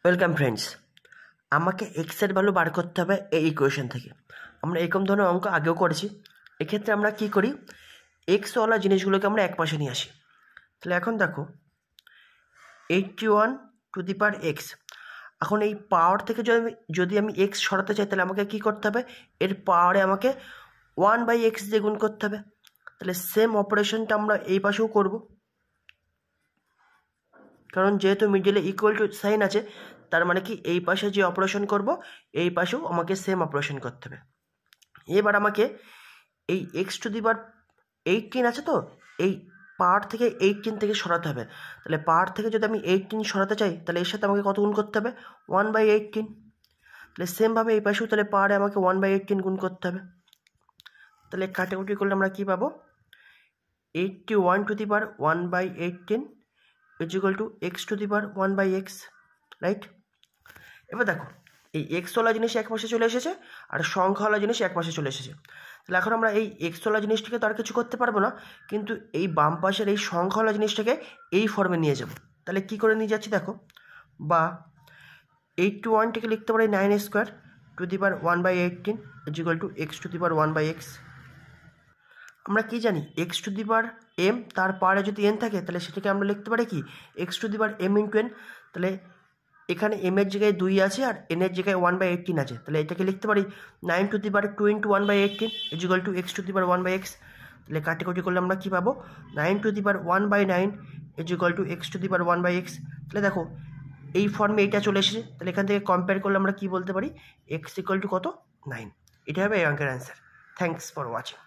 Welcome friends. আমাকে এক্সের value বার করতে হবে এই ইকুয়েশন থেকে। আমরা এরকম ধরনের অঙ্ক আগেও করেছি। এক্ষেত্রে আমরা কি করি, এক্সওয়ালা জিনিসগুলোকে আমরা এক পাশে নিয়ে আসি। তাহলে এখন দেখো 81 টু দি পাওয়ার এক্স। এখন এই পাওয়ার থেকে যদি আমি এক্স সরাতে চাই তাহলে আমাকে কি করতে হবে, এর পাওয়ারে আমাকে 1/x দিয়ে গুণ করতে হবে। তাহলে সেম অপারেশনটা আমরা এই পাশেও করব, কারণ যেহেতু মিডলে ইকুয়াল টু সাইন আছে, তার মানে কি এই পাশে যে অপারেশন করব এই পাশেও আমাকে সেম অপারেশন করতে হবে। এবার আমাকে এই x⁻18 আছে, তো এই পাওয়ার থেকে 18 থেকে সরাতে হবে। তাহলে পাওয়ার থেকে যদি আমি 18 সরাতে চাই তাহলে এর সাথে আমাকে কত গুণ করতে হবে, 1/18। তাহলে সেমভাবে এই পাশেও তাহলে পাওয়ারে আমাকে 1/18 গুণ করতে হবে। তাহলে কাটাকুটি করলে আমরা কী পাবো, 81 to the power 1/18 is equal to x⁻1/x, right? এবার দেখো এই এক্সওয়ালা জিনিস এক পাশে চলে এসেছে আর সংখ্যাওয়ালা জিনিস এক পাশে চলে এসেছে। তাহলে এখন আমরা এই এক্সওয়ালা জিনিসটাকে তো আর কিছু করতে পারবো না, কিন্তু এই বাম পাশের এই সংখ্যাওয়ালা জিনিসটাকে এই ফর্মে নিয়ে যাব। তাহলে কি করে নিয়ে যাচ্ছি দেখো, বা 81টাকে লিখতে পারি 9² to the power 1/18 is equal to x⁻1/x। আমরা কি জানি, x⁻m তার পাওয়ারে যদি n থাকে তাহলে সেটাকে আমরা লিখতে পারি কি x⁻m × n। তাহলে এখানে m এর জায়গায় 2 আছে আর n এর জায়গায় 1/18 আছে, তাহলে এটাকে লিখতে পারি 9 to the power 2 × 1/18 is equal to x⁻1/x। তাহলে কাটাকুটি করলে আমরা কী পাবো, 9 to the power 1/9 is equal to x⁻1/x। তাহলে দেখো এই ফর্মে এইটা চলে এসেছে। তাহলে এখান থেকে কম্পেয়ার করলে আমরা কী বলতে পারি, x ইকুয়াল টু কত, 9। এটা হবে এই অঙ্কের অ্যান্সার। Thanks for watching.